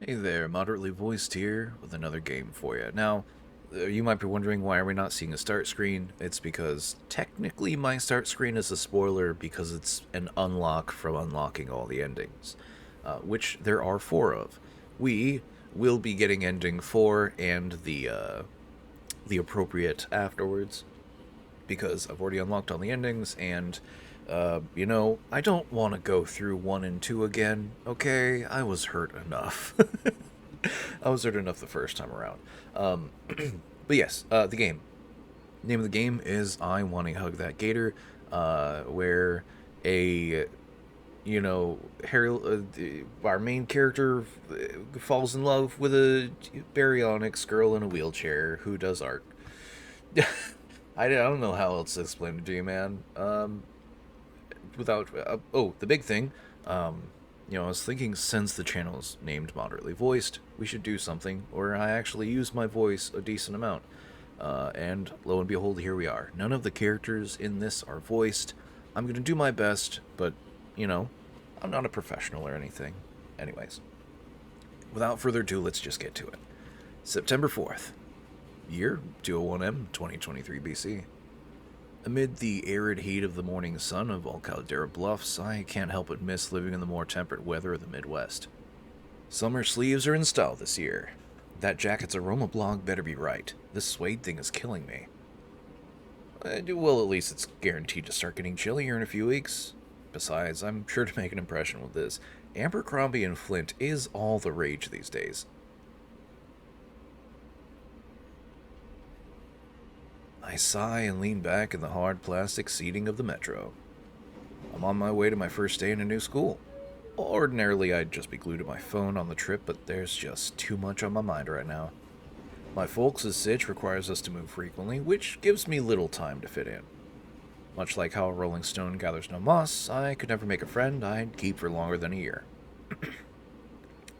Hey there, moderately voiced here with another game for you. Now, you might be wondering why are we not seeing a start screen? It's because technically my start screen is a spoiler because it's an unlock from unlocking all the endings, which there are four of. We will be getting ending four and the appropriate afterwards because I've already unlocked all the endings and I don't want to go through one and two again. Okay, I was hurt enough. I was hurt enough the first time around. Um, but yes, the game. Name of the game is I Wani Hug That Gator, where a Harry, our main character falls in love with a baryonyx girl in a wheelchair who does art. I don't know how else to explain it to you, man. Without the big thing, I was thinking since the channel's named moderately voiced, we should do something where I actually use my voice a decent amount. And lo and behold, here we are. None of the characters in this are voiced. I'm gonna do my best, but you know, I'm not a professional or anything. Anyways, without further ado, let's just get to it. September 4th, year 201M, 2023 BC. Amid the arid heat of the morning sun of all Caldera Bluffs, I can't help but miss living in the more temperate weather of the Midwest. Summer sleeves are in style this year. That jacket's aroma blog better be right. This suede thing is killing me. Well, at least it's guaranteed to start getting chillier in a few weeks. Besides, I'm sure to make an impression with this. Abercrombie and Flint is all the rage these days. I sigh and lean back in the hard plastic seating of the metro. I'm on my way to my first day in a new school. Ordinarily, I'd just be glued to my phone on the trip, but there's just too much on my mind right now. My folks' sitch requires us to move frequently, which gives me little time to fit in. Much like how a rolling stone gathers no moss, I could never make a friend I'd keep for longer than a year.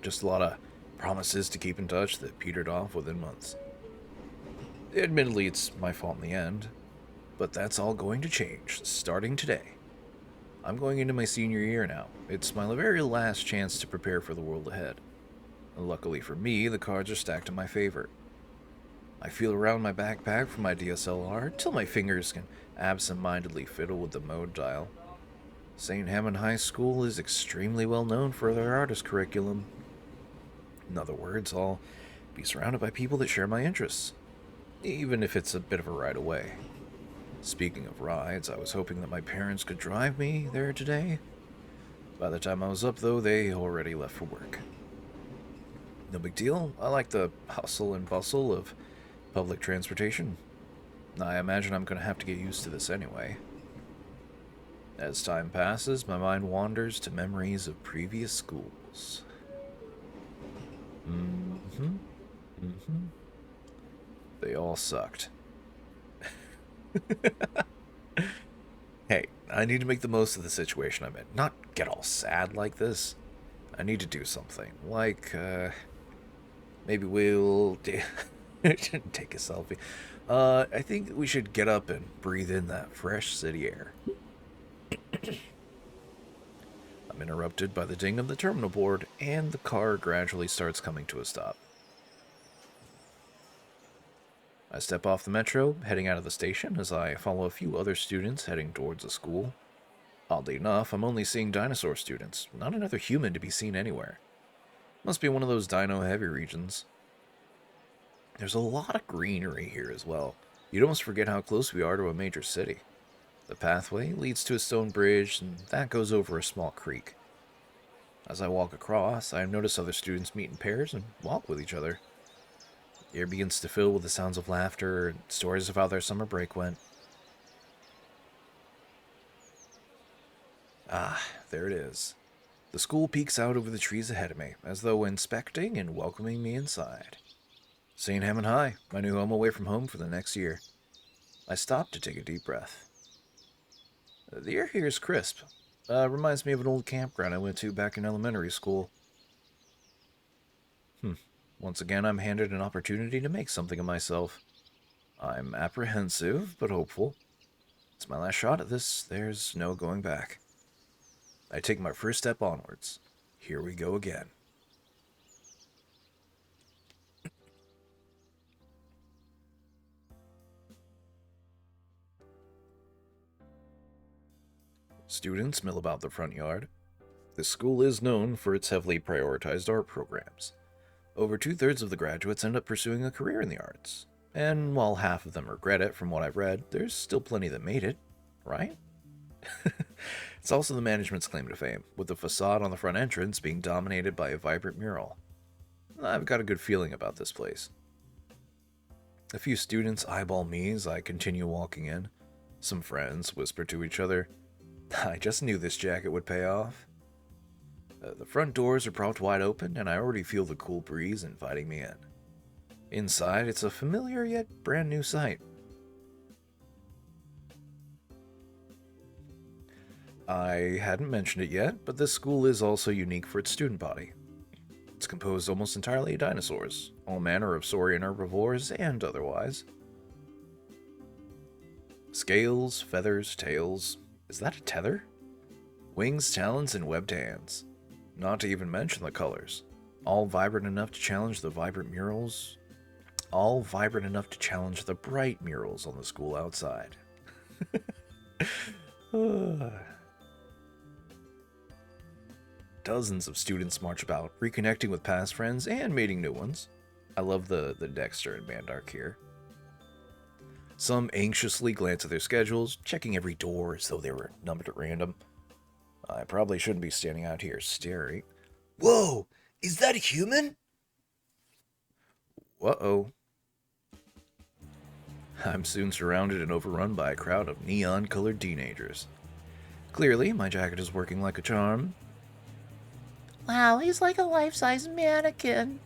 Just a lot of promises to keep in touch that petered off within months. Admittedly, it's my fault in the end, but that's all going to change, starting today. I'm going into my senior year now. It's my very last chance to prepare for the world ahead. Luckily for me, the cards are stacked in my favor. I feel around my backpack for my DSLR till my fingers can absent-mindedly fiddle with the mode dial. St. Hammond High School is extremely well known for their artist curriculum. In other words, I'll be surrounded by people that share my interests, even if it's a bit of a ride away. Speaking of rides, I was hoping that my parents could drive me there today. By the time I was up, though, they already left for work. No big deal. I like the hustle and bustle of public transportation. I imagine I'm going to have to get used to this anyway. As time passes, my mind wanders to memories of previous schools. Mm-hmm. Mm-hmm. They all sucked. Hey, I need to make the most of the situation I'm in. Not get all sad like this. I need to do something. Like, maybe we'll take a selfie. I think we should get up and breathe in that fresh city air. I'm interrupted by the ding of the terminal board, and the car gradually starts coming to a stop. I step off the metro, heading out of the station as I follow a few other students heading towards the school. Oddly enough, I'm only seeing dinosaur students, not another human to be seen anywhere. Must be one of those dino-heavy regions. There's a lot of greenery here as well. You'd almost forget how close we are to a major city. The pathway leads to a stone bridge, and that goes over a small creek. As I walk across, I notice other students meet in pairs and walk with each other. The air begins to fill with the sounds of laughter and stories of how their summer break went. Ah, there it is. The school peeks out over the trees ahead of me, as though inspecting and welcoming me inside. St. Hammond High, my new home away from home for the next year. I stop to take a deep breath. The air here is crisp. Reminds me of an old campground I went to back in elementary school. Once again, I'm handed an opportunity to make something of myself. I'm apprehensive, but hopeful. It's my last shot at this. There's no going back. I take my first step onwards. Here we go again. Students mill about the front yard. The school is known for its heavily prioritized art programs. Over two-thirds of the graduates end up pursuing a career in the arts. And while half of them regret it from what I've read, there's still plenty that made it, right? It's also the management's claim to fame, with the facade on the front entrance being dominated by a vibrant mural. I've got a good feeling about this place. A few students eyeball me as I continue walking in. Some friends whisper to each other, "I just knew this jacket would pay off." The front doors are propped wide open, and I already feel the cool breeze inviting me in. Inside, it's a familiar yet brand new sight. I hadn't mentioned it yet, but this school is also unique for its student body. It's composed almost entirely of dinosaurs, all manner of saurian herbivores and otherwise. Scales, feathers, tails. Is that a tether? Wings, talons, and webbed hands. Not to even mention the colors. All vibrant enough to challenge the vibrant murals. All vibrant enough to challenge the bright murals on the school outside. Dozens of students march about, reconnecting with past friends and meeting new ones. I love the Dexter and Mandark here. Some anxiously glance at their schedules, checking every door as though they were numbered at random. I probably shouldn't be standing out here staring. Whoa! Is that a human? Uh-oh. I'm soon surrounded and overrun by a crowd of neon-colored teenagers. Clearly, my jacket is working like a charm. Wow, he's like a life-size mannequin.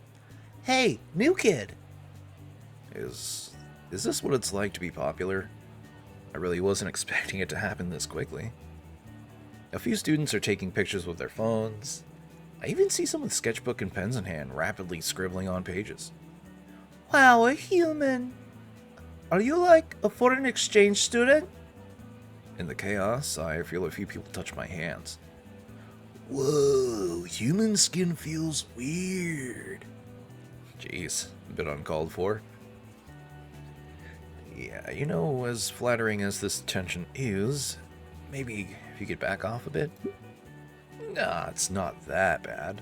Hey, new kid! Is this what it's like to be popular? I really wasn't expecting it to happen this quickly. A few students are taking pictures with their phones. I even see some with sketchbook and pens in hand, rapidly scribbling on pages. Wow, a human! Are you like a foreign exchange student? In the chaos, I feel a few people touch my hands. Whoa, human skin feels weird. Jeez, a bit uncalled for. Yeah, you know, as flattering as this attention is, maybe if you could back off a bit? Nah, it's not that bad.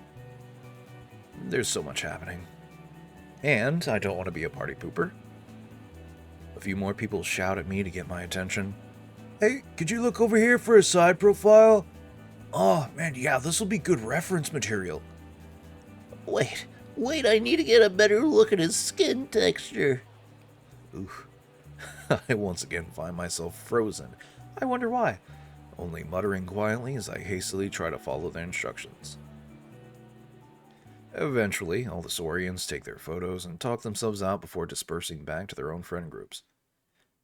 There's so much happening. And I don't want to be a party pooper. A few more people shout at me to get my attention. Hey, could you look over here for a side profile? Oh, man, yeah, this will be good reference material. Wait, I need to get a better look at his skin texture. Oof. I once again find myself frozen. I wonder why. Only muttering quietly as I hastily try to follow their instructions. Eventually, all the saurians take their photos and talk themselves out before dispersing back to their own friend groups.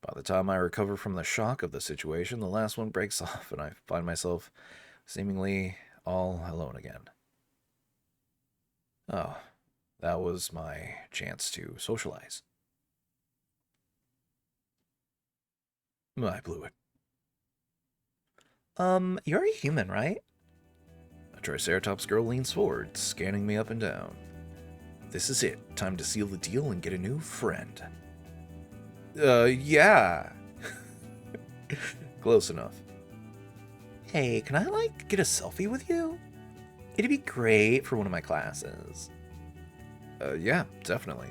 By the time I recover from the shock of the situation, the last one breaks off and I find myself seemingly all alone again. Oh, that was my chance to socialize. I blew it. You're a human, right? A Triceratops girl leans forward, scanning me up and down. This is it. Time to seal the deal and get a new friend. Yeah. Close enough. Hey, can I, get a selfie with you? It'd be great for one of my classes. Yeah, definitely.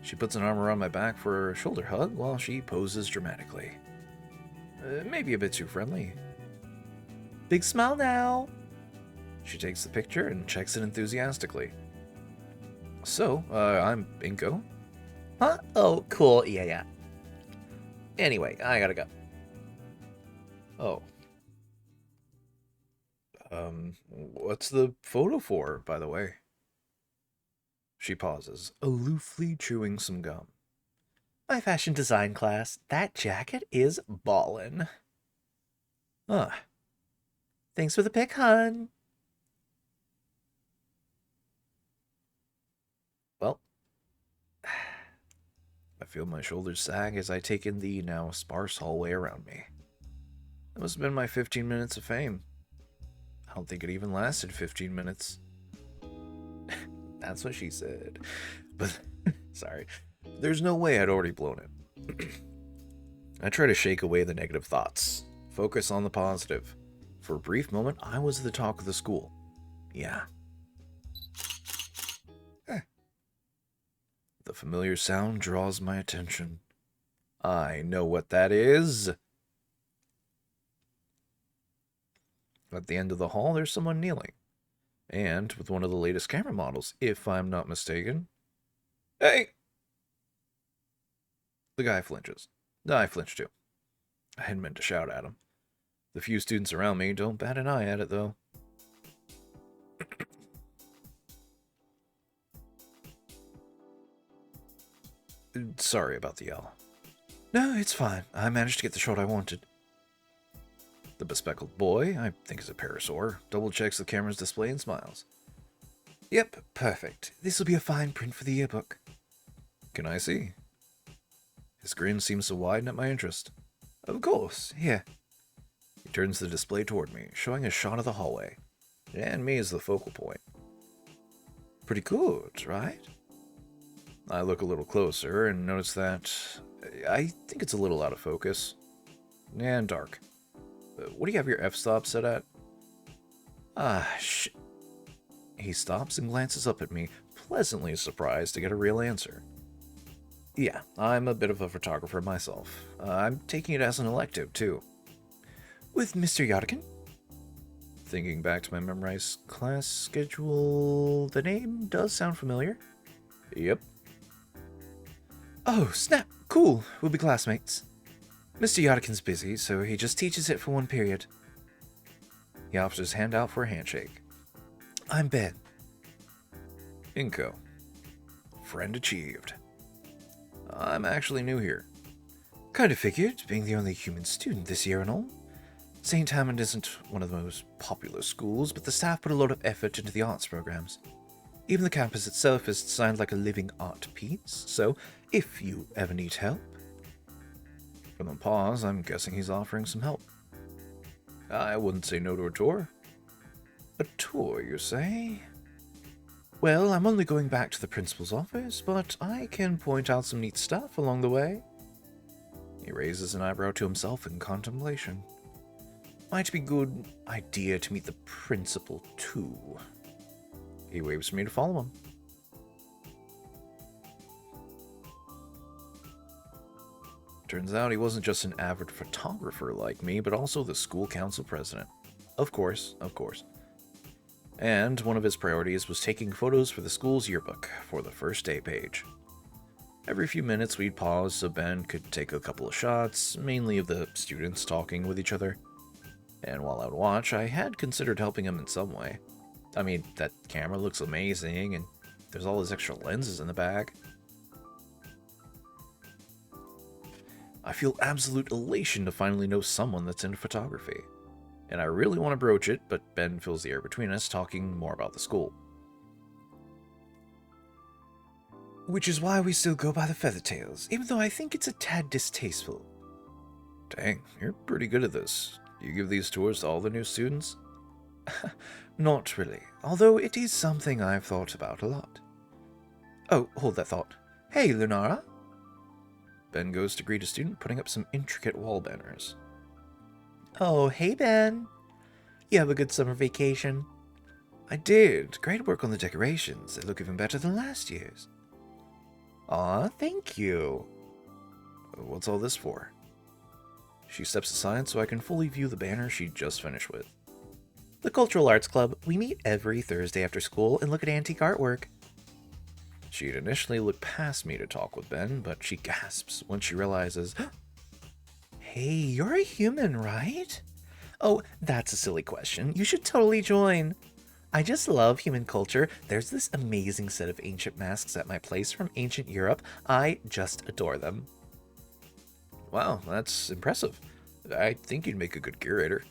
She puts an arm around my back for a shoulder hug while she poses dramatically. Maybe a bit too friendly. Big smile now. She takes the picture and checks it enthusiastically. So, I'm Binko. Huh? Oh, cool. Yeah. Anyway, I gotta go. Oh. What's the photo for, by the way? She pauses, aloofly chewing some gum. My fashion design class. That jacket is ballin'. Thanks for the pic, hun. Well, I feel my shoulders sag as I take in the now sparse hallway around me. That must have been my 15 minutes of fame. I don't think it even lasted 15 minutes. That's what she said. But, sorry. There's no way I'd already blown it. I try to shake away the negative thoughts, Focus on the positive. For a brief moment, I was the talk of the school. Yeah. The familiar sound draws my attention. I know what that is. At the end of the hall, there's someone kneeling. And with one of the latest camera models, if I'm not mistaken. Hey! The guy flinches. I flinch too. I hadn't meant to shout at him. The few students around me don't bat an eye at it, though. Sorry about the yell. No, it's fine. I managed to get the shot I wanted. The bespectacled boy, I think is a parasaur, double-checks the camera's display and smiles. Yep, perfect. This will be a fine print for the yearbook. Can I see? His grin seems to widen at my interest. Of course, here. He turns the display toward me, showing a shot of the hallway, and me as the focal point. Pretty good, right? I look a little closer and notice that I think it's a little out of focus. And dark. What do you have your f-stop set at? He stops and glances up at me, pleasantly surprised to get a real answer. Yeah, I'm a bit of a photographer myself. I'm taking it as an elective, too. With Mr. Yodikin? Thinking back to my memorized class schedule, the name does sound familiar. Yep. Oh, snap! Cool, we'll be classmates. Mr. Yodikin's busy, so he just teaches it for one period. He offers his hand out for a handshake. I'm Ben. Inco. Friend achieved. I'm actually new here. Kind of figured, being the only human student this year and all. St. Hammond isn't one of the most popular schools, but the staff put a lot of effort into the arts programs. Even the campus itself is designed like a living art piece, so if you ever need help... From a pause, I'm guessing he's offering some help. I wouldn't say no to a tour. A tour, you say? Well, I'm only going back to the principal's office, but I can point out some neat stuff along the way. He raises an eyebrow to himself in contemplation. Might be a good idea to meet the principal, too. He waves for me to follow him. Turns out he wasn't just an avid photographer like me, but also the school council president. Of course, of course. And one of his priorities was taking photos for the school's yearbook for the first day page. Every few minutes we'd pause so Ben could take a couple of shots, mainly of the students talking with each other. And while I'd watch, I had considered helping him in some way. I mean, that camera looks amazing, and there's all those extra lenses in the back. I feel absolute elation to finally know someone that's into photography. And I really want to broach it, but Ben fills the air between us, talking more about the school. Which is why we still go by the Feathertails, even though I think it's a tad distasteful. Dang, you're pretty good at this. Do you give these tours to all the new students? Not really, although it is something I've thought about a lot. Oh, hold that thought. Hey, Lunara! Ben goes to greet a student putting up some intricate wall banners. Oh, hey, Ben. You have a good summer vacation? I did. Great work on the decorations. They look even better than last year's. Aw, thank you. What's all this for? She steps aside so I can fully view the banner she just finished with. The Cultural Arts Club. We meet every Thursday after school and look at antique artwork. She'd initially looked past me to talk with Ben, but she gasps when she realizes, hey, you're a human, right? Oh, that's a silly question. You should totally join. I just love human culture. There's this amazing set of ancient masks at my place from ancient Europe. I just adore them. Wow, that's impressive. I think you'd make a good curator.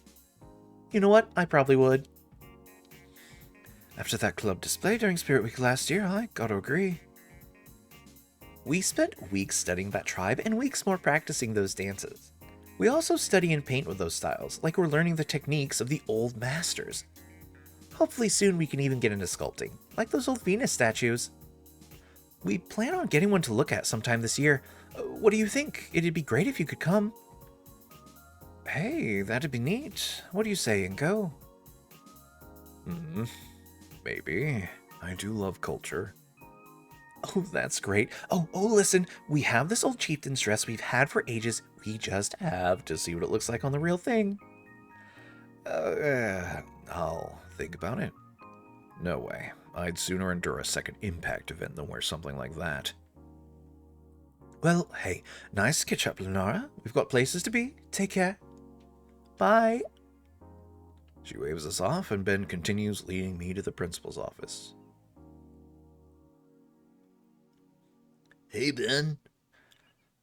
You know what? I probably would. After that club display during Spirit Week last year, I gotta agree. We spent weeks studying that tribe and weeks more practicing those dances. We also study and paint with those styles, like we're learning the techniques of the old masters. Hopefully soon we can even get into sculpting, like those old Venus statues. We plan on getting one to look at sometime this year. What do you think? It'd be great if you could come. hey, that'd be neat. What do you say, Inko? Hmm, maybe. I do love culture. Oh, that's great. Listen, we have this old chieftain's dress we've had for ages. We just have to see what it looks like on the real thing. I'll think about it. No way. I'd sooner endure a second impact event than wear something like that. Well, hey, nice to catch up, Lenara. We've got places to be. Take care. Bye. She waves us off, and Ben continues leading me to the principal's office. Hey, Ben.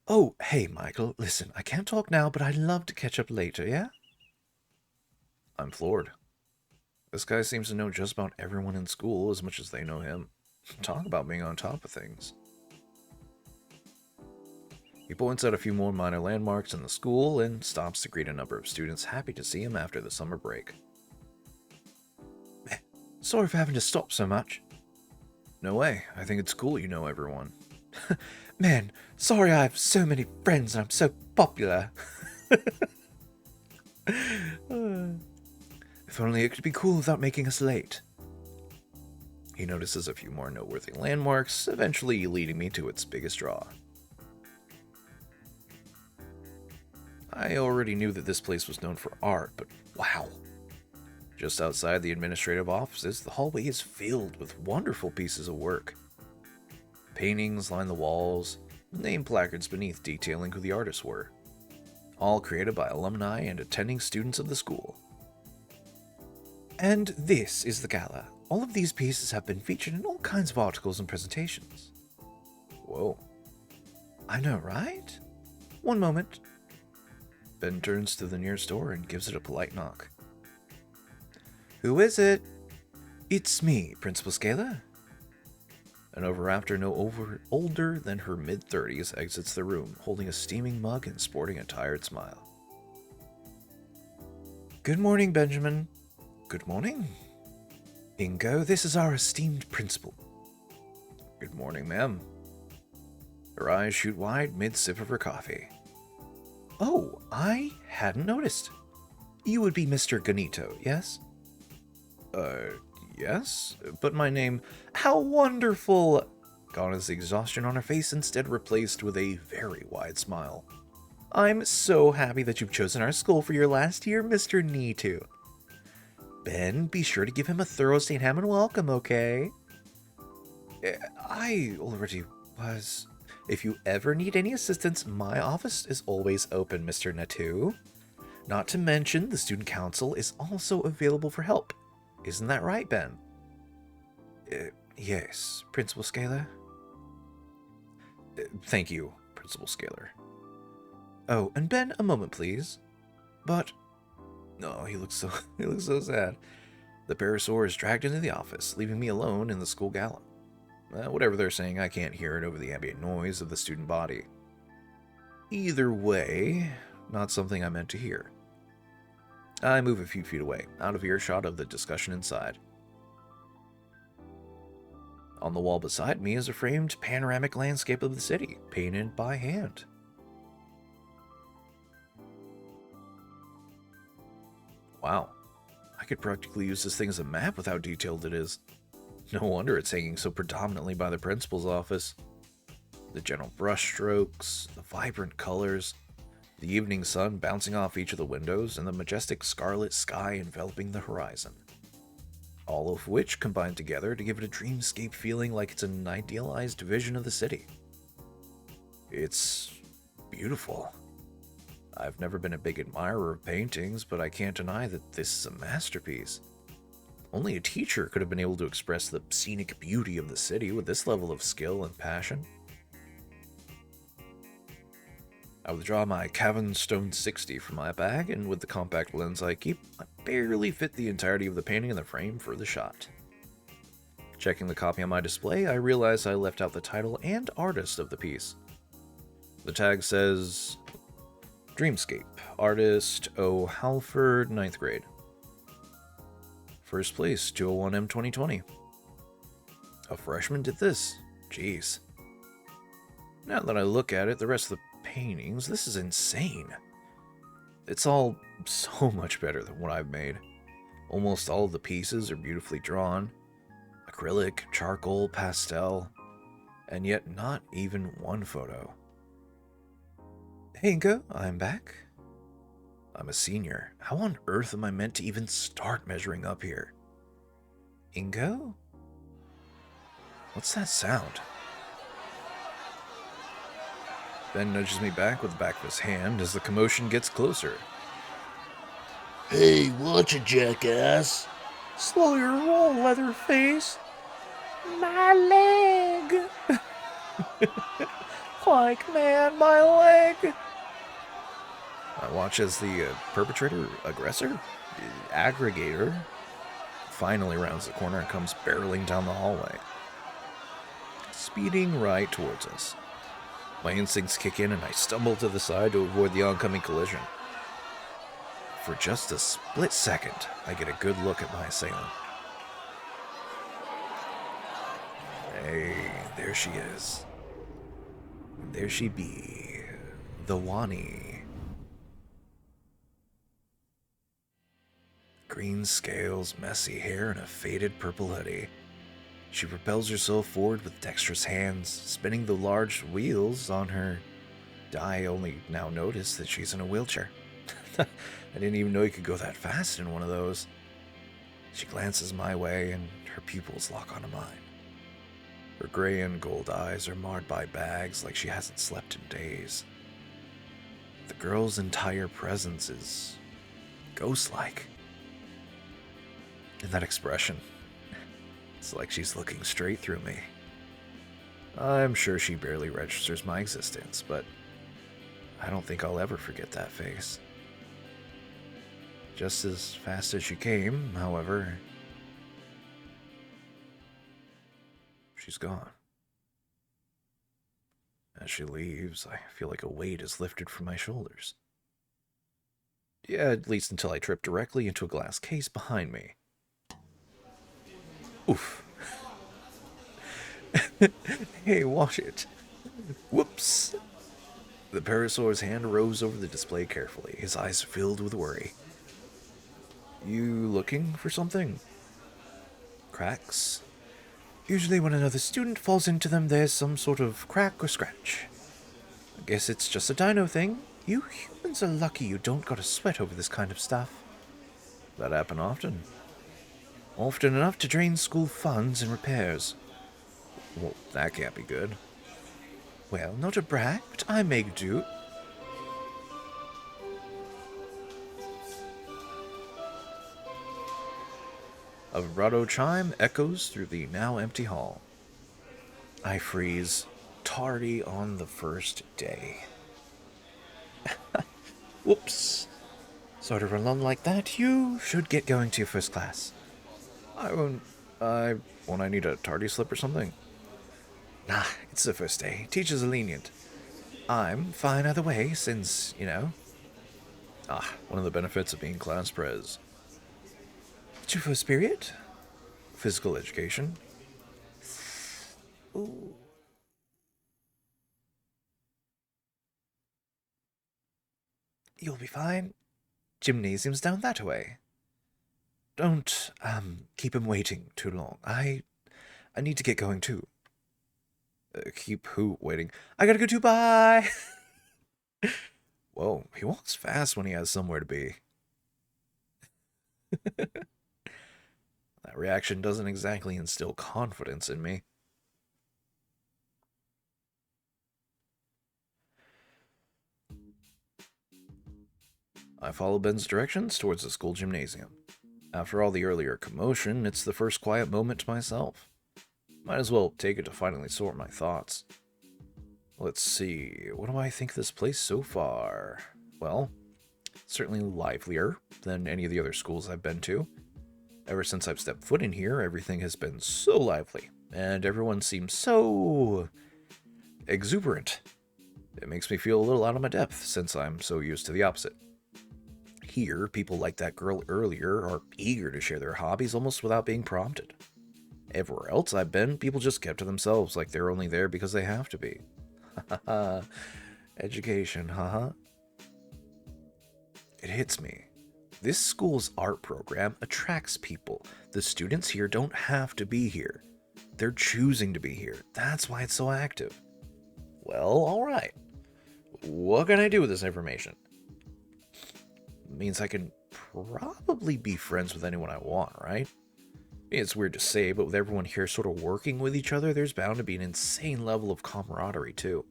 Oh, hey, Michael. Listen, I can't talk now, but I'd love to catch up later, yeah? I'm floored. This guy seems to know just about everyone in school as much as they know him. Talk about being on top of things. He points out a few more minor landmarks in the school and stops to greet a number of students happy to see him after the summer break. Sorry for having to stop so much. No way. I think it's cool you know everyone. Man, sorry I have so many friends and I'm so popular. If only it could be cool without making us late. He notices a few more noteworthy landmarks, eventually leading me to its biggest draw. I already knew that this place was known for art, but wow. Just outside the administrative offices, the hallway is filled with wonderful pieces of work. Paintings line the walls, name placards beneath detailing who the artists were. All created by alumni and attending students of the school. And this is the gala. All of these pieces have been featured in all kinds of articles and presentations. Whoa. I know, right? One moment. Ben turns to the nearest door and gives it a polite knock. Who is it? It's me, Principal Scalar. An overraptor older than her mid-30s exits the room, holding a steaming mug and sporting a tired smile. Good morning, Benjamin. Good morning. Ingo, this is our esteemed principal. Good morning, ma'am. Her eyes shoot wide mid-sip of her coffee. Oh, I hadn't noticed. You would be Mr. Ganito, yes? Yes? But my name... How wonderful! Gone is the exhaustion on her face, instead replaced with a very wide smile. I'm so happy that you've chosen our school for your last year, Mr. Nitu. Ben, be sure to give him a thorough St. Hammond welcome, okay? I already was... If you ever need any assistance, my office is always open, Mr. Natu. Not to mention, the student council is also available for help. Isn't that right, Ben? Yes, Principal Scalar. Thank you, Principal Scalar. Oh, and Ben, a moment, please. But... No, he looks so sad. The parasaur is dragged into the office, leaving me alone in the school gala. Whatever they're saying, I can't hear it over the ambient noise of the student body. Either way, not something I meant to hear. I move a few feet away, out of earshot of the discussion inside. On the wall beside me is a framed panoramic landscape of the city, painted by hand. Wow, I could practically use this thing as a map with how detailed it is. No wonder it's hanging so predominantly by the principal's office. The gentle brushstrokes, the vibrant colors, the evening sun bouncing off each of the windows, and the majestic scarlet sky enveloping the horizon. All of which combine together to give it a dreamscape feeling like it's an idealized vision of the city. It's beautiful. I've never been a big admirer of paintings, but I can't deny that this is a masterpiece. Only a teacher could have been able to express the scenic beauty of the city with this level of skill and passion. I withdraw my Cavemanon 60 from my bag, and with the compact lens I keep, I barely fit the entirety of the painting in the frame for the shot. Checking the copy on my display, I realize I left out the title and artist of the piece. The tag says, Dreamscape, artist O. Halford, 9th grade. First place, 201M 2020. A freshman did this. Jeez. Now that I look at it, the rest of the paintings, this is insane. It's all so much better than what I've made. Almost all of the pieces are beautifully drawn. Acrylic, charcoal, pastel, and yet not even one photo. Hey Inko, I'm back. I'm a senior. How on earth am I meant to even start measuring up here? Ingo? What's that sound? Ben nudges me back with the back of his hand as the commotion gets closer. Hey, watch it, jackass. Slow your roll, Leatherface. My leg. Like, man, my leg. I watch as the aggressor, aggregator, finally rounds the corner and comes barreling down the hallway, speeding right towards us. My instincts kick in and I stumble to the side to avoid the oncoming collision. For just a split second, I get a good look at my assailant. Hey, there she is. There she be, the Wani. Green scales, messy hair, and a faded purple hoodie. She propels herself forward with dexterous hands, spinning the large wheels on her. I only now notice that she's in a wheelchair. I didn't even know you could go that fast in one of those. She glances my way and her pupils lock onto mine. Her gray and gold eyes are marred by bags like she hasn't slept in days. The girl's entire presence is ghost-like. And that expression, it's like she's looking straight through me. I'm sure she barely registers my existence, but I don't think I'll ever forget that face. Just as fast as she came, however, she's gone. As she leaves, I feel like a weight is lifted from my shoulders. Yeah, at least until I trip directly into a glass case behind me. Oof. Hey, watch it. Whoops. The parasaur's hand rose over the display carefully, his eyes filled with worry. You looking for something? Cracks? Usually when another student falls into them, there's some sort of crack or scratch. I guess it's just a dino thing. You humans are lucky you don't gotta sweat over this kind of stuff. That happen often. Often enough to drain school funds and repairs. Well, that can't be good. Well, not a brag, but I make do. A vibrato chime echoes through the now empty hall. I freeze, tardy on the first day. Whoops. Sorry to run along like that. You should get going to your first class. Won't I need a tardy slip or something? Nah, it's the first day. Teachers are lenient. I'm fine either way, since, one of the benefits of being class pres. What's your first period? Physical education. Ooh. You'll be fine. Gymnasium's down that way. Don't, keep him waiting too long. I need to get going too. Keep who waiting? I gotta go too, bye! Whoa, he walks fast when he has somewhere to be. That reaction doesn't exactly instill confidence in me. I follow Ben's directions towards the school gymnasium. After all the earlier commotion, it's the first quiet moment to myself. Might as well take it to finally sort my thoughts. Let's see, what do I think of this place so far? Well, certainly livelier than any of the other schools I've been to. Ever since I've stepped foot in here, everything has been so lively, and everyone seems so exuberant. It makes me feel a little out of my depth, since I'm so used to the opposite. Here, people like that girl earlier are eager to share their hobbies almost without being prompted. Everywhere else I've been, people just kept to themselves like they're only there because they have to be. Haha. Education, haha. It hits me. This school's art program attracts people. The students here don't have to be here. They're choosing to be here. That's why it's so active. Well, alright. What can I do with this information? It means I can probably be friends with anyone I want, right? It's weird to say, but with everyone here sort of working with each other, there's bound to be an insane level of camaraderie, too.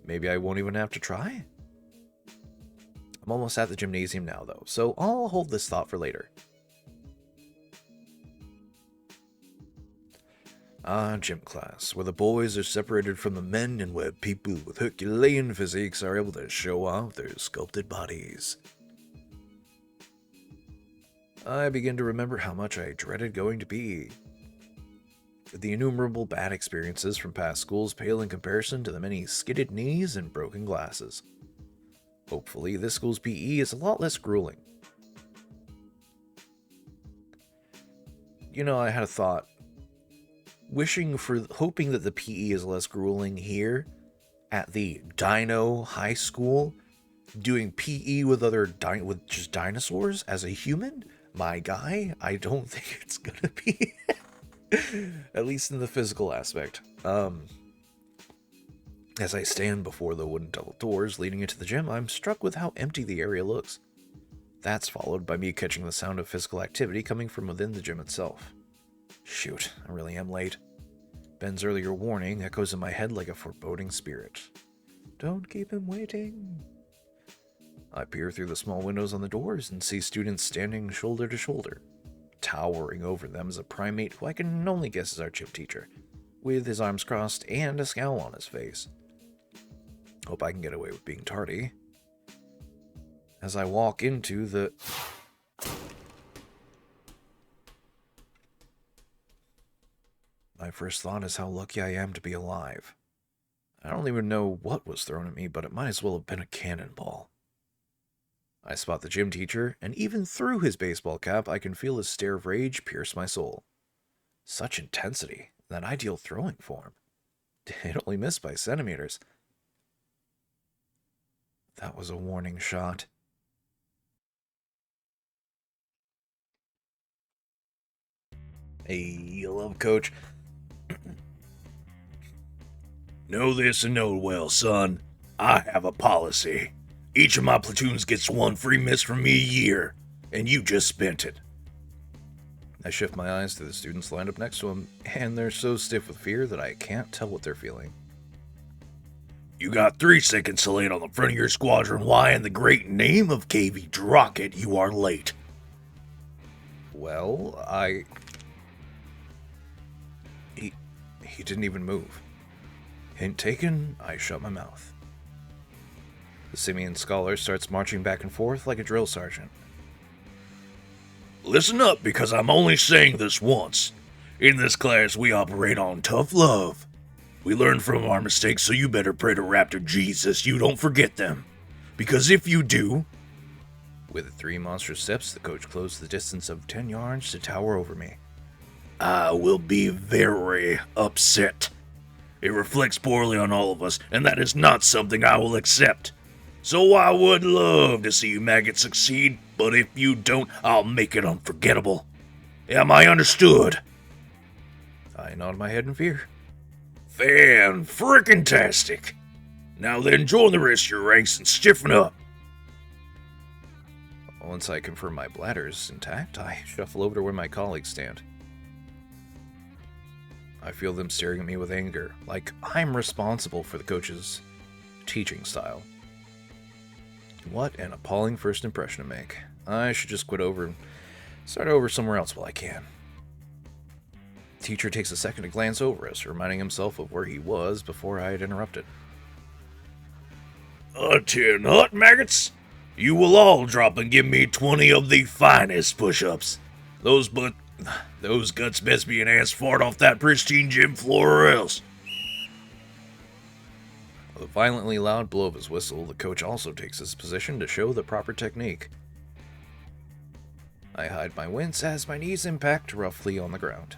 Maybe I won't even have to try? I'm almost at the gymnasium now, though, so I'll hold this thought for later. Gym class, where the boys are separated from the men and where people with Herculean physiques are able to show off their sculpted bodies. I begin to remember how much I dreaded going to PE. The innumerable bad experiences from past schools pale in comparison to the many skidded knees and broken glasses. Hopefully, this school's PE is a lot less grueling. You know, I had a thought. Hoping that the PE is less grueling here at the Dino High School, doing PE with with just dinosaurs as a human, my guy, I don't think it's gonna be, at least in the physical aspect. As I stand before the wooden double doors leading into the gym, I'm struck with how empty the area looks. That's followed by me catching the sound of physical activity coming from within the gym itself. Shoot, I really am late. Ben's earlier warning echoes in my head like a foreboding spirit. Don't keep him waiting. I peer through the small windows on the doors and see students standing shoulder to shoulder. Towering over them is a primate who I can only guess is our gym teacher, with his arms crossed and a scowl on his face. Hope I can get away with being tardy. As I walk into the... My first thought is how lucky I am to be alive. I don't even know what was thrown at me, but it might as well have been a cannonball. I spot the gym teacher, and even through his baseball cap, I can feel his stare of rage pierce my soul. Such intensity, that ideal throwing form. It only missed by centimeters. That was a warning shot. Hey, hello, coach. Know this and know it well, son. I have a policy. Each of my platoons gets one free miss from me a year, and you just spent it. I shift my eyes to the students lined up next to him, and they're so stiff with fear that I can't tell what they're feeling. You got 3 seconds to lay it on the front of your squadron why in the great name of KV Drocket you are late. Well, He didn't even move. Hint taken, I shut my mouth. The simian scholar starts marching back and forth like a drill sergeant. Listen up, because I'm only saying this once. In this class, we operate on tough love. We learn from our mistakes, so you better pray to Raptor Jesus you don't forget them. Because if you do... With 3 monstrous steps, the coach closed the distance of 10 yards to tower over me. I will be very upset. It reflects poorly on all of us, and that is not something I will accept. So I would love to see you maggots succeed, but if you don't, I'll make it unforgettable. Am I understood? I nod my head in fear. Fan-frickin-tastic. Now then, join the rest of your ranks and stiffen up. Once I confirm my bladder's intact, I shuffle over to where my colleagues stand. I feel them staring at me with anger, like I'm responsible for the coach's teaching style. What an appalling first impression to make. I should just quit over and start over somewhere else while I can. The teacher takes a second to glance over us, reminding himself of where he was before I had interrupted. Tear nut, maggots! You will all drop and give me 20 of the finest push-ups. Those guts best be an ass fart off that pristine gym floor or else. With a violently loud blow of his whistle, the coach also takes his position to show the proper technique. I hide my wince as my knees impact roughly on the ground.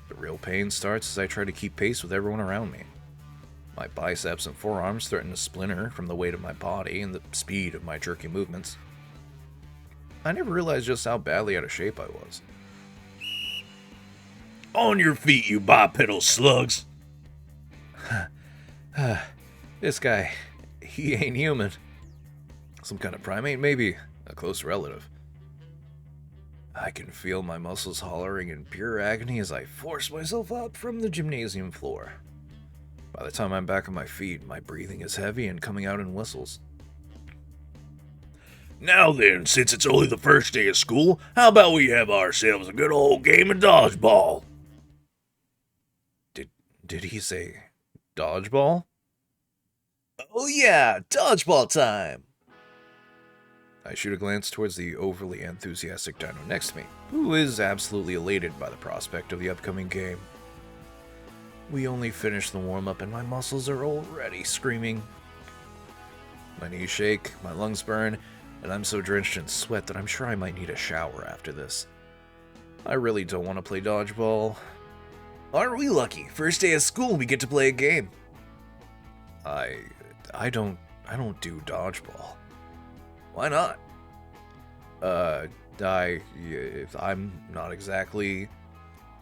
The real pain starts as I try to keep pace with everyone around me. My biceps and forearms threaten to splinter from the weight of my body and the speed of my jerky movements. I never realized just how badly out of shape I was. On your feet, you bipedal slugs. This guy, he ain't human. Some kind of primate, maybe. A close relative. I can feel my muscles hollering in pure agony as I force myself up from the gymnasium floor. By the time I'm back on my feet, my breathing is heavy and coming out in whistles. Now then, since it's only the first day of school, how about we have ourselves a good old game of dodgeball? Did he say dodgeball? Oh yeah, dodgeball time! I shoot a glance towards the overly enthusiastic dino next to me, who is absolutely elated by the prospect of the upcoming game. We only finished the warm-up and my muscles are already screaming. My knees shake, my lungs burn, and I'm so drenched in sweat that I'm sure I might need a shower after this. I really don't want to play dodgeball. Aren't we lucky? First day of school, we get to play a game. I don't do dodgeball. Why not? I'm not exactly...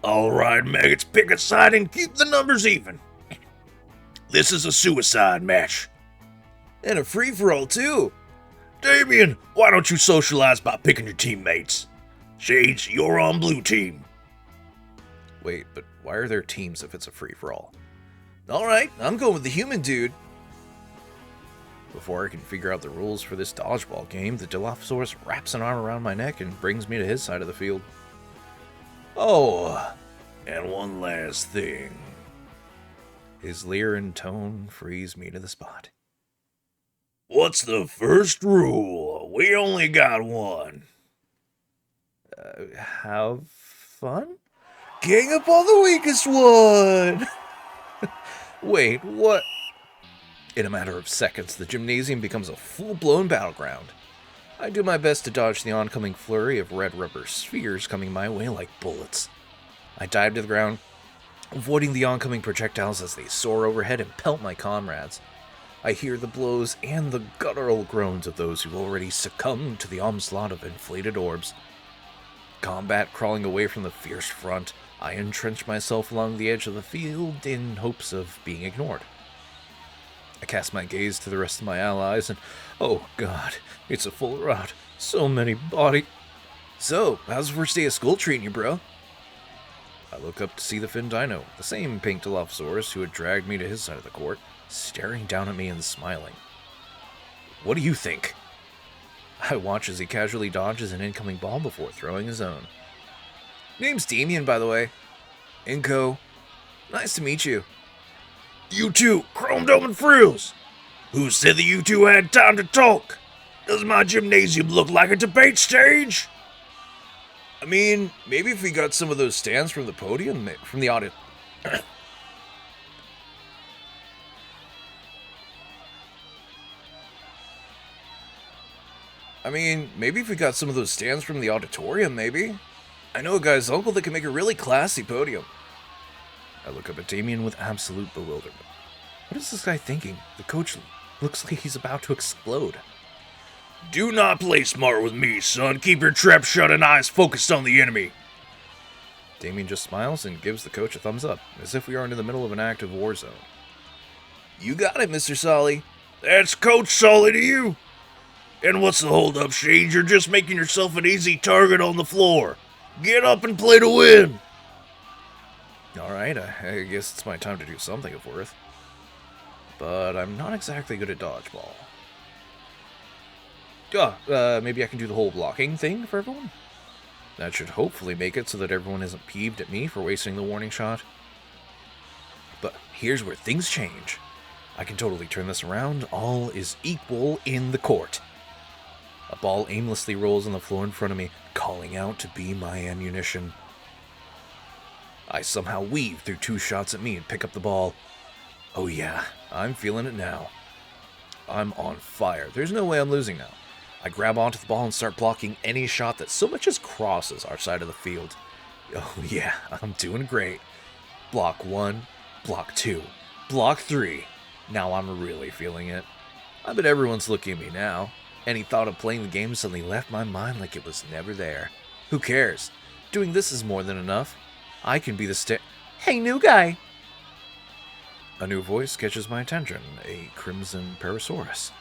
Alright, maggots, pick a side and keep the numbers even. This is a suicide match. And a free-for-all, too. Damien, why don't you socialize by picking your teammates? Shades, you're on blue team. Wait, but why are there teams if it's a free-for-all? Alright, I'm going with the human dude. Before I can figure out the rules for this dodgeball game, the Dilophosaurus wraps an arm around my neck and brings me to his side of the field. Oh, and one last thing. His leer and tone freeze me to the spot. What's the first rule? We only got one. Have fun? Gang up on the weakest one! Wait, what? In a matter of seconds, the gymnasium becomes a full-blown battleground. I do my best to dodge the oncoming flurry of red rubber spheres coming my way like bullets. I dive to the ground, avoiding the oncoming projectiles as they soar overhead and pelt my comrades. I hear the blows and the guttural groans of those who've already succumbed to the onslaught of inflated orbs. Combat crawling away from the fierce front, I entrench myself along the edge of the field in hopes of being ignored. I cast my gaze to the rest of my allies, and oh god, it's a full rout. So many body. So, how's the first day of school treating you, bro? I look up to see the Fin Dino, the same pink Dilophosaurus who had dragged me to his side of the court, staring down at me and smiling. What do you think? I watch as he casually dodges an incoming ball before throwing his own. Name's Damien, by the way. Inco. Nice to meet you. You two, Chrome Dome and Frills. Who said that you two had time to talk? Does my gymnasium look like a debate stage? I mean, maybe if we got some of those stands from the podium, from the audit. I mean, maybe if we got some of those stands from the auditorium, maybe. I know a guy's uncle that can make a really classy podium. I look up at Damien with absolute bewilderment. What is this guy thinking? The coach looks like he's about to explode. Do not play smart with me, son. Keep your trap shut and eyes focused on the enemy. Damien just smiles and gives the coach a thumbs up, as if we aren't in the middle of an active war zone. You got it, Mr. Sullie. That's Coach Sullie to you. And what's the hold-up, Shades? You're just making yourself an easy target on the floor. Get up and play to win. Alright, I guess it's my time to do something of worth. But I'm not exactly good at dodgeball. Maybe I can do the whole blocking thing for everyone? That should hopefully make it so that everyone isn't peeved at me for wasting the warning shot. But here's where things change. I can totally turn this around. All is equal in the court. A ball aimlessly rolls on the floor in front of me, calling out to be my ammunition. I somehow weave through two shots at me and pick up the ball. Oh yeah, I'm feeling it now. I'm on fire. There's no way I'm losing now. I grab onto the ball and start blocking any shot that so much as crosses our side of the field. Oh yeah, I'm doing great. Block 1, block 2, block 3. Now I'm really feeling it. I bet everyone's looking at me now. Any thought of playing the game suddenly left my mind like it was never there. Who cares? Doing this is more than enough. I can be the Hey, new guy! A new voice catches my attention, a crimson Parasaurus.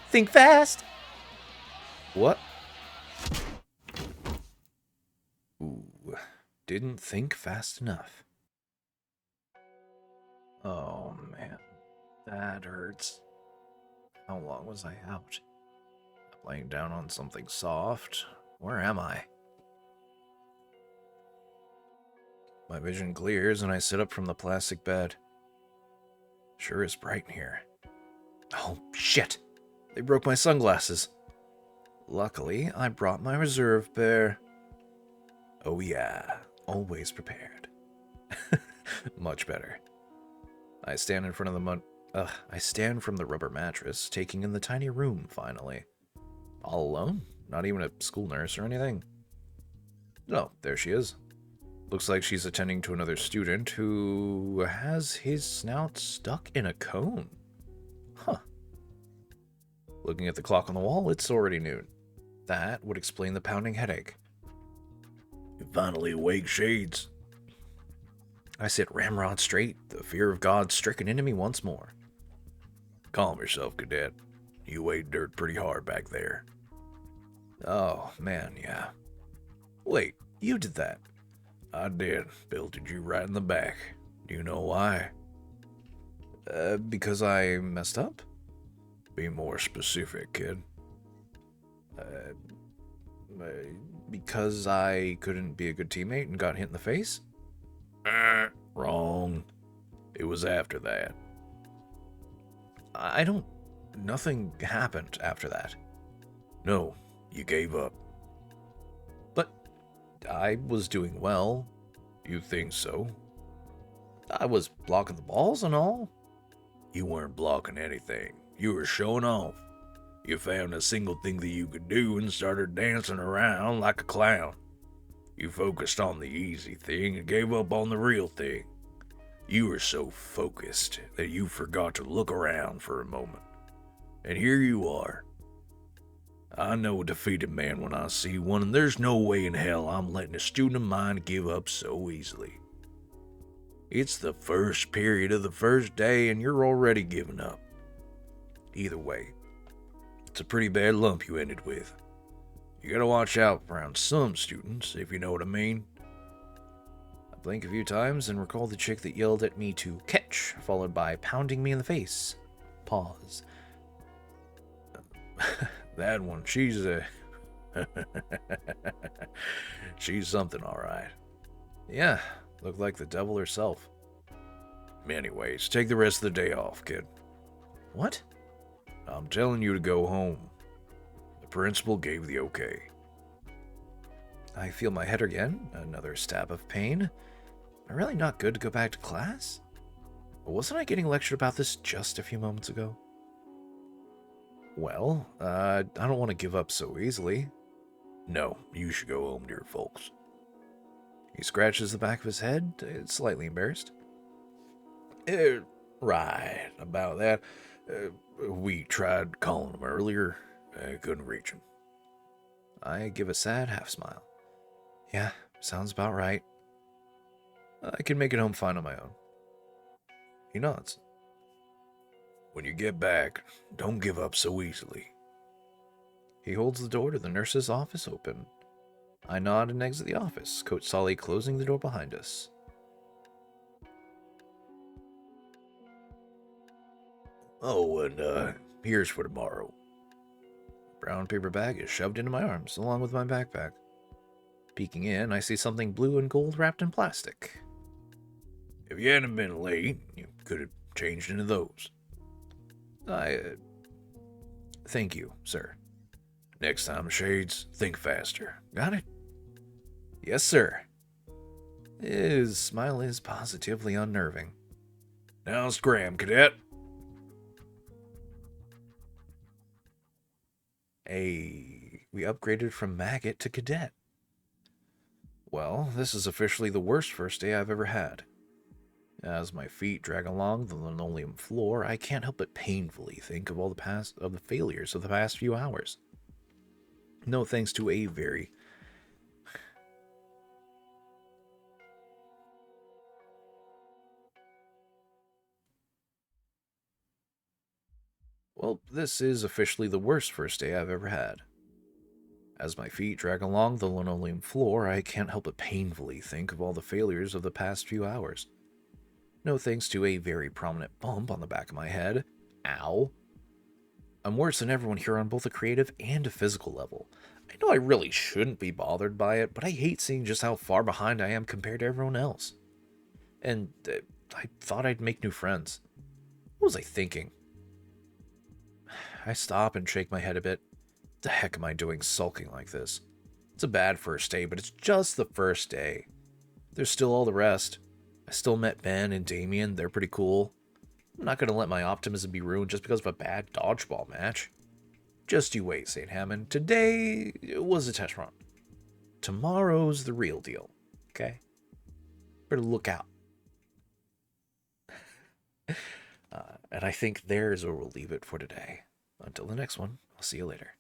Think fast! What? Ooh, didn't think fast enough. Oh man, that hurts. How long was I out? Laying down on something soft? Where am I? My vision clears and I sit up from the plastic bed. Sure is bright in here. Oh, shit! They broke my sunglasses. Luckily, I brought my reserve pair. Oh yeah, always prepared. Much better. I stand in front of I stand from the rubber mattress, taking in the tiny room, finally. All alone? Not even a school nurse or anything? No, there she is. Looks like she's attending to another student who has his snout stuck in a cone. Huh. Looking at the clock on the wall, it's already noon. That would explain the pounding headache. You finally awake, Shades. I sit ramrod straight, the fear of God stricken into me once more. Calm yourself, Cadet. You weighed dirt pretty hard back there. Oh, man, yeah. Wait, you did that? I did. Belted you right in the back. Do you know why? Because I messed up? Be more specific, kid. Because I couldn't be a good teammate and got hit in the face? Wrong. It was after that. Nothing happened after that. No, you gave up. But I was doing well. You think so? I was blocking the balls and all. You weren't blocking anything. You were showing off. You found a single thing that you could do and started dancing around like a clown. You focused on the easy thing and gave up on the real thing. You were so focused that you forgot to look around for a moment. And here you are. I know a defeated man when I see one, and there's no way in hell I'm letting a student of mine give up so easily. It's the first period of the first day, and you're already giving up. Either way, it's a pretty bad lump you ended with. You gotta watch out around some students, if you know what I mean. I blink a few times and recall the chick that yelled at me to catch, followed by pounding me in the face. Pause. That one, she's she's something, alright. Yeah, looked like the devil herself. Anyways, take the rest of the day off, kid. What? I'm telling you to go home. The principal gave the okay. I feel my head again, another stab of pain. Am I really not good to go back to class? Wasn't I getting lectured about this just a few moments ago? Well, I don't want to give up so easily. No, you should go home to your folks. He scratches the back of his head, slightly embarrassed. Right, about that. We tried calling him earlier. Couldn't reach him. I give a sad half smile. Yeah, sounds about right. I can make it home fine on my own. He nods. When you get back, don't give up so easily. He holds the door to the nurse's office open. I nod and exit the office, Coach Sullie closing the door behind us. Oh, and here's for tomorrow. Brown paper bag is shoved into my arms, along with my backpack. Peeking in, I see something blue and gold wrapped in plastic. If you hadn't been late, you could have changed into those. Thank you, sir. Next time, Shades, think faster. Got it? Yes, sir. His smile is positively unnerving. Now scram, Cadet. We upgraded from maggot to cadet. Well, this is officially the worst first day I've ever had. As my feet drag along the linoleum floor, I can't help but painfully think of all the failures of the past few hours. No thanks to a very well, this is officially the worst first day I've ever had. As my feet drag along the linoleum floor, I can't help but painfully think of all the failures of the past few hours. No thanks to a very prominent bump on the back of my head. Ow. I'm worse than everyone here on both a creative and a physical level. I know I really shouldn't be bothered by it, but I hate seeing just how far behind I am compared to everyone else. And I thought I'd make new friends. What was I thinking? I stop and shake my head a bit. The heck am I doing sulking like this? It's a bad first day, but it's just the first day. There's still all the rest. I still met Ben and Damien, they're pretty cool. I'm not gonna let my optimism be ruined just because of a bad dodgeball match. Just you wait, St. Hammond. Today was a test run. Tomorrow's the real deal, okay? Better look out. And I think there's where we'll leave it for today. Until the next one, I'll see you later.